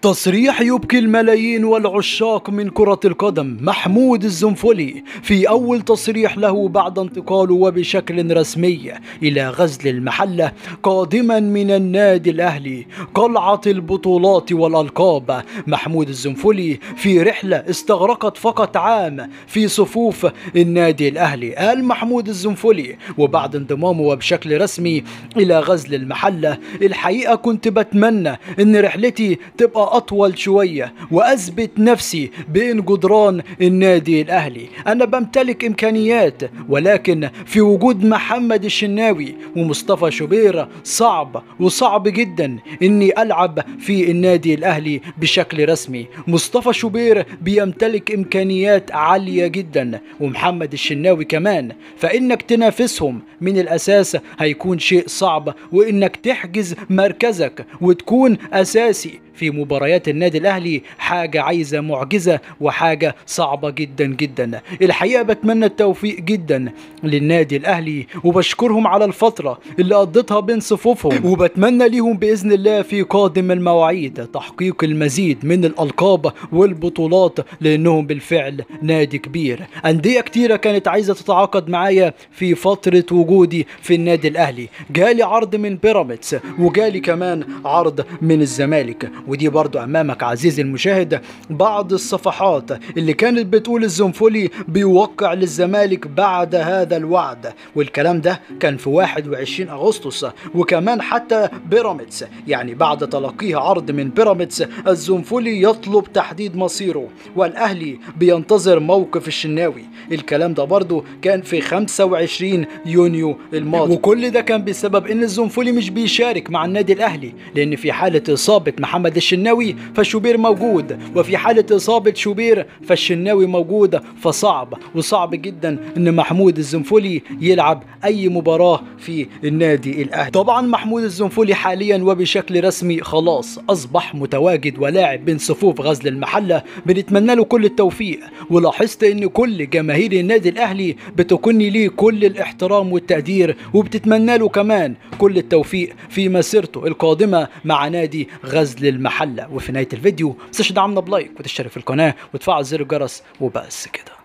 تصريح يبكي الملايين والعشاق من كرة القدم. محمود الزنفولي في أول تصريح له بعد انتقاله وبشكل رسمي إلى غزل المحلة قادما من النادي الأهلي قلعة البطولات والألقاب. محمود الزنفولي في رحلة استغرقت فقط عام في صفوف النادي الأهلي. قال محمود الزنفولي وبعد انضمامه وبشكل رسمي إلى غزل المحلة: الحقيقة كنت بتمنى إن رحلتي تبقى أطول شوية وأثبت نفسي بين جدران النادي الأهلي. أنا بمتلك إمكانيات، ولكن في وجود محمد الشناوي ومصطفى شوبير صعب جدا إني ألعب في النادي الأهلي بشكل رسمي. مصطفى شوبير بيمتلك إمكانيات عالية جدا ومحمد الشناوي كمان، فإنك تنافسهم من الأساس هيكون شيء صعب، وإنك تحجز مركزك وتكون أساسي في مباريات النادي الأهلي حاجة عايزة معجزة وحاجة صعبة جدا جدا. الحقيقة بتمنى التوفيق جدا للنادي الأهلي وبشكرهم على الفترة اللي قضيتها بين صفوفهم، وبتمنى ليهم بإذن الله في قادم المواعيد تحقيق المزيد من الألقاب والبطولات، لأنهم بالفعل نادي كبير. أندية كتيرة كانت عايزة تتعاقد معايا في فترة وجودي في النادي الأهلي. جالي عرض من بيراميدز وجالي كمان عرض من الزمالك، ودي برضو أمامك عزيزي المشاهد بعض الصفحات اللي كانت بتقول الزنفولي بيوقع للزمالك بعد هذا الوعد، والكلام ده كان في 21 أغسطس. وكمان حتى بيراميدز يعني بعد تلقيه عرض من بيراميدز الزنفولي يطلب تحديد مصيره، والأهلي بينتظر موقف الشناوي. الكلام ده برضو كان في 25 يونيو الماضي، وكل ده كان بسبب ان الزنفولي مش بيشارك مع النادي الأهلي، لأن في حالة إصابة محمد الشناوي فالشوبير موجود، وفي حالة إصابة شوبير فالشناوي موجود. وصعب جدا ان محمود الزنفولي يلعب اي مباراة في النادي الاهلي. طبعا محمود الزنفولي حاليا وبشكل رسمي خلاص اصبح متواجد ولاعب بين صفوف غزل المحلة. بنتمنى له كل التوفيق، ولاحظت ان كل جماهير النادي الاهلي بتكني ليه كل الاحترام والتقدير، وبتتمنى له كمان كل التوفيق في مسيرته القادمة مع نادي غزل المحلة. وفي نهاية الفيديو متنساش تدعمنا بلايك وتشترك في القناة وتفعل زر الجرس، وبس كده.